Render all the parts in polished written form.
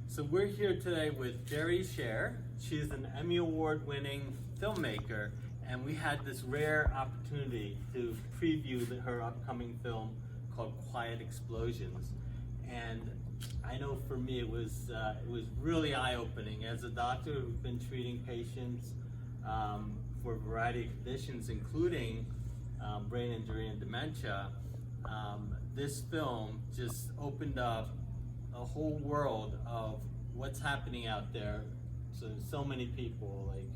So we're here today with Jerri Sher. She's an Emmy Award-winning filmmaker, and we had this rare opportunity to preview her upcoming film called Quiet Explosions. And I know for me it was really eye-opening. As a doctor who's been treating patients for a variety of conditions, including brain injury and dementia, this film just opened up a whole world of what's happening out there. So many people, like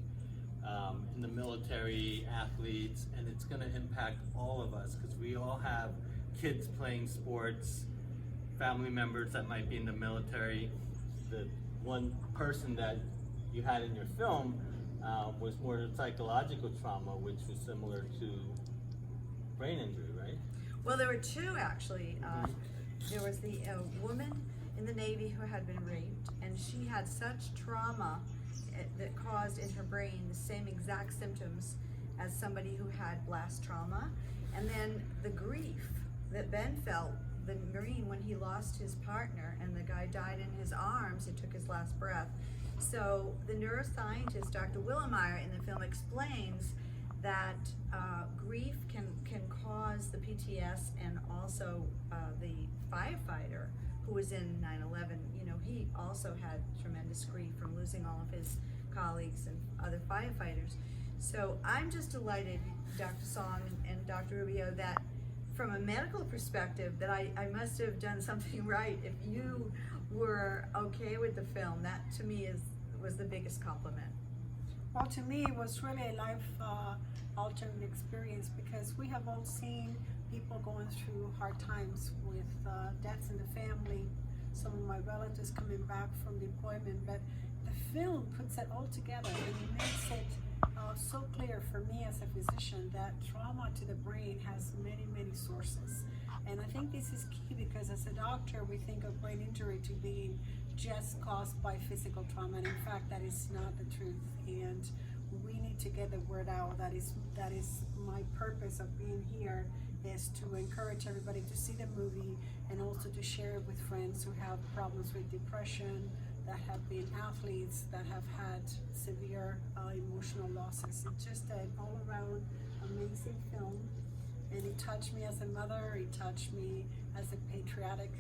in the military, athletes, and it's going to impact all of us because we all have kids playing sports, family members that might be in the military. The one person that you had in your film was more psychological trauma, which was similar to brain injury, right? Well, there were two actually. There was the woman in the Navy who had been raped, and she had such trauma that caused in her brain the same exact symptoms as somebody who had blast trauma. And then the grief that Ben felt, the Marine, when he lost his partner and the guy died in his arms and took his last breath. So the neuroscientist, Dr. Willemeyer, in the film explains that grief can cause the PTS, and also the firefighter who was in 9/11, you know, he also had tremendous grief from losing all of his colleagues and other firefighters. So I'm just delighted, Dr. Song and Dr. Rubio, that from a medical perspective, that I must have done something right. If you were okay with the film, that to me was the biggest compliment. Well, to me, it was really a life-altering experience, because we have all seen people going through hard times with deaths in the family, some of my relatives coming back from deployment, but the film puts it all together, and it makes it so clear for me as a physician that trauma to the brain has many, many sources. And I think this is key, because as a doctor, we think of brain injury to being just caused by physical trauma, and in fact that is not the truth. And we need to get the word out. That is my purpose of being here, is to encourage everybody to see the movie, and also to share it with friends who have problems with depression, that have been athletes, that have had severe emotional losses. It's just an all-around amazing film, and it touched me as a mother. It touched me as a patriotic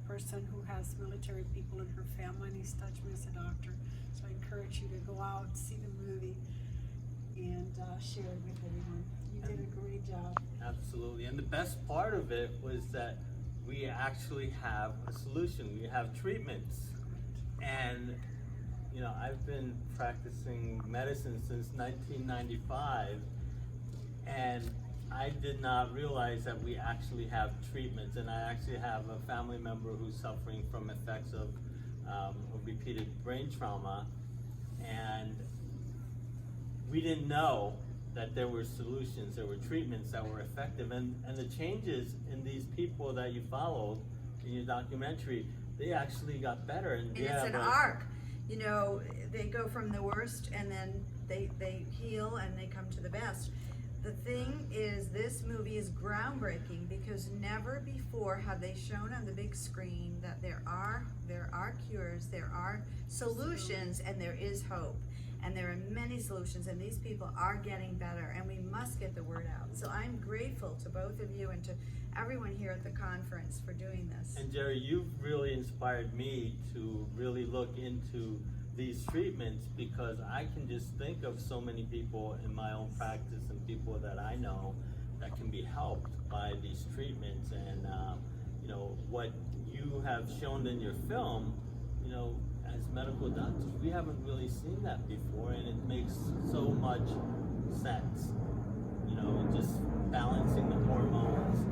person who has military people in her family, and it's touched me as a doctor. So I encourage you to go out, see the movie, and share it with everyone. You did a great job. Absolutely, and the best part of it was that we actually have a solution. We have treatments. And you know, I've been practicing medicine since 1995, and I did not realize that we actually have treatments. And I actually have a family member who's suffering from effects of repeated brain trauma, and we didn't know that there were solutions, there were treatments that were effective, and the changes in these people that you followed in your documentary, they actually got better. And it's an arc. You know, they go from the worst, and then they heal, and they come to the best. The thing is, this movie is groundbreaking, because never before have they shown on the big screen that there are cures, there are solutions, and there is hope. And there are many solutions, and these people are getting better, and we must get the word out. So I'm grateful to both of you and to everyone here at the conference for doing this. And Jerri, you've really inspired me to really look into these treatments, because I can just think of so many people in my own practice and people that I know that can be helped by these treatments. And you know, what you have shown in your film, you know, as medical doctors, we haven't really seen that before, and it makes so much sense. You know, just balancing the hormones,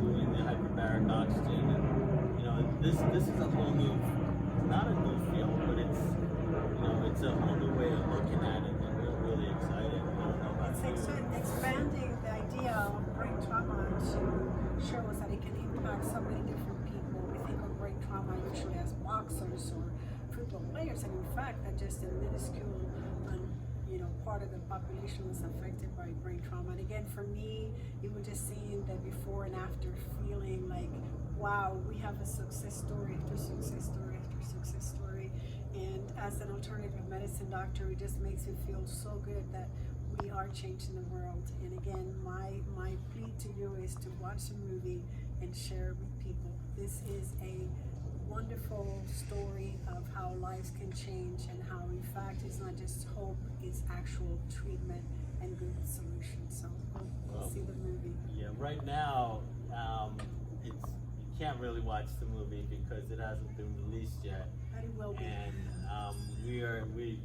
doing the hyperbaric oxygen, and you know, this is a whole new, it's not a new field, but it's, you know, it's a whole new way of looking at it, and we're really excited. I don't know about It's expanding the idea of brain trauma to show us that it can impact so many different people. We think of brain trauma usually as boxers or football players, and in fact that just a minuscule part of the population was affected by brain trauma. And again, for me, it was just seeing the before and after, feeling like, wow, we have a success story after success story after success story. as an alternative medicine doctor, it just makes me feel so good that we are changing the world. And again, my plea to you is to watch the movie and share with people. This is a wonderful story of how lives can change and how in fact it's not just hope, it's actual treatment and good solutions. So we'll see the movie. Yeah, right now, you can't really watch the movie because it hasn't been released yet. But it will be. And we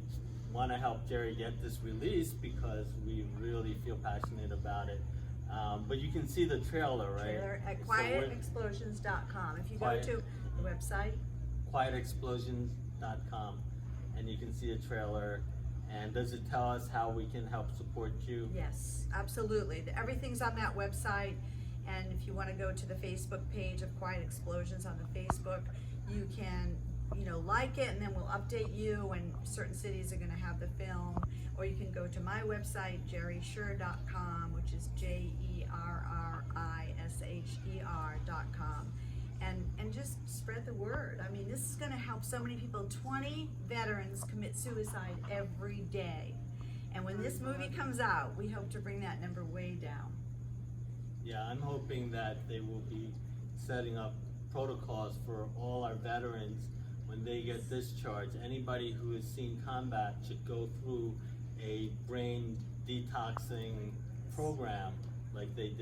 want to help Jerri get this released because we really feel passionate about it. But you can see the trailer, right? Trailer at So quietexplosions.com. If you go Quiet- to the website, quietexplosions.com, and you can see a trailer. And does it tell us how we can help support you? yes, absolutely. Everything's on that website. And if you want to go to the Facebook page of Quiet Explosions on the Facebook, you can, like it, and then we'll update you when certain cities are going to have the film. Or you can go to my website, jerrisher.com, which is JERRISHER.com, and just spread the word. I mean, this is going to help so many people. 20 veterans commit suicide every day. And when this movie comes out, we hope to bring that number way down. Yeah, I'm hoping that they will be setting up protocols for all our veterans when they get discharged. Anybody who has seen combat should go through a brain detoxing program like they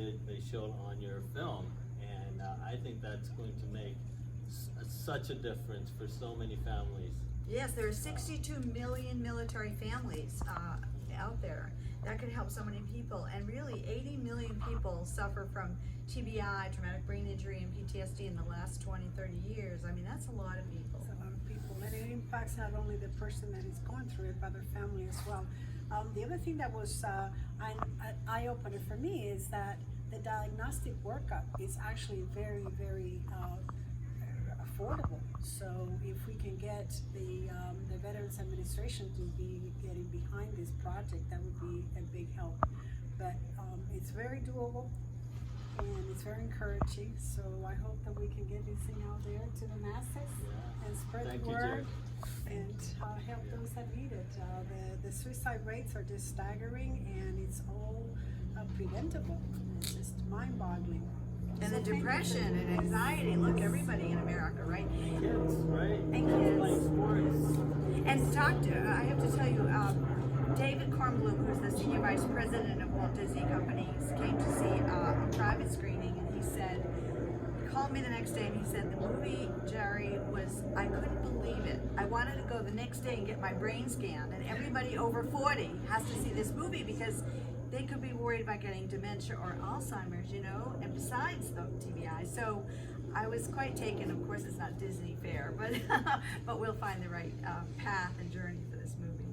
showed on your film. And I think that's going to make such a difference for so many families. Yes, there are 62 million military families out there. That could help so many people. And really, 80 million people suffer from TBI, traumatic brain injury, and PTSD in the last 20, 30 years. I mean, that's a lot of people. It's a lot of people. And it impacts not only the person that is going through it, but their family as well. The other thing that was an eye-opener for me is that the diagnostic workup is actually very, very affordable. So if we can get the Veterans Administration to be getting behind this project, that would be a big help. But it's very doable and it's very encouraging. So I hope that we can get this thing out there to the masses and spread the word and help those that need it. The suicide rates are just staggering, and it's all preventable. It's just mind-boggling. And the depression and anxiety, look, everybody in America, right? Kids, right? And kids. Playing sports. And I have to tell you, David Kornblum, who's the Senior Vice President of Walt Disney Companies, came to see a private screening, and he said, he called me the next day, and he said, the movie, Jerri, I couldn't believe it. I wanted to go the next day and get my brain scanned, and everybody over 40 has to see this movie because they could be worried about getting dementia or Alzheimer's, and besides the TBI. So I was quite taken. Of course, it's not Disney fair, but we'll find the right path and journey for this movie.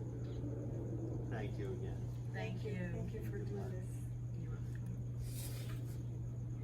Thank you again. Thank you. Thank you for doing this.